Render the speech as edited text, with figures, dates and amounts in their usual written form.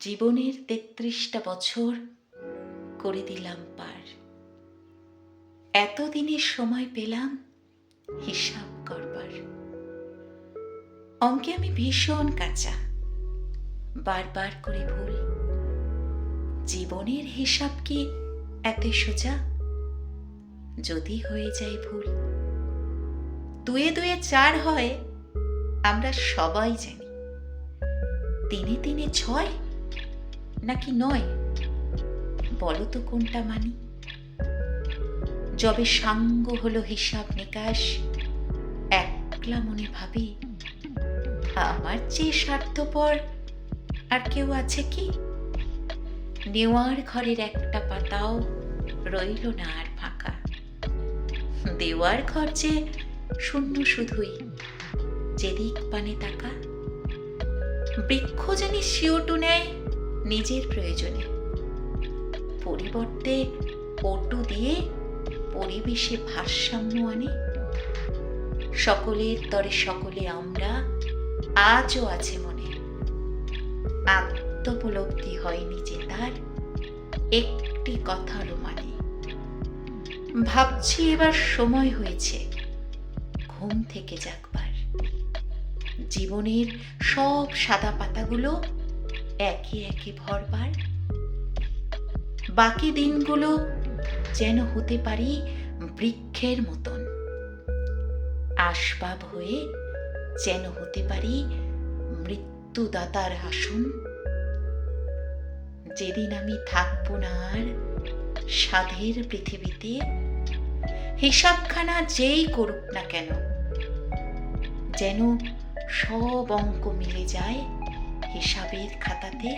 জীবনের ৩৩টা বছর করে দিলাম পার। এতদিনের সময় পেলাম হিসাব করবার। অঙ্কে আমি ভীষণ কাঁচা, বারবার করে ভুল। জীবনের হিসাব কি এত সোজা? যদি হয়ে যায় ভুল, দুয়ে দুয়ে ৪ হয় আমরা সবাই জানি। ৩এ ৩এ ৬ নাকি ৯? বলো তো কোনটা মানি? যবে সাঙ্গ হলো হিসাব নিকাশ, একলা মনে ভাবি আমার চেয়ে স্বার্থপর আর কেউ আছে কি? নেওয়ার ঘরের একটা পাতাও রইল না আর ফাঁকা। দেওয়ার ঘর যে শূন্য শুধুই, যেদিক পানে তাকা। বৃক্ষ জানি শিওটু নেয় নিজের প্রয়োজনে, পরিবর্তে পটু দিয়ে পরিবেশে ভারসাম্য আনে। সকলের তরে সকলে আমরা আজও আছে মনে, আত্মোপলব্ধি হয়নি যে তার একটি কথারও মানে। ভাবছি এবার সময় হয়েছে ঘুম থেকে জাগবার। জীবনের সব সাদা পাতাগুলো একে একে ভরবার। বাকি দিনগুলো যেন হতে পারি বৃক্ষের মতন, আসবাব হয়ে যেন হতে পারি মৃত্যুদাতার আসন। যেদিন আমি থাকবো না আর সাধের পৃথিবীতে, হিসাবখানা যেই করুক না কেন, যেন সব অঙ্ক মিলে যায় হিসাবের খাতাতে।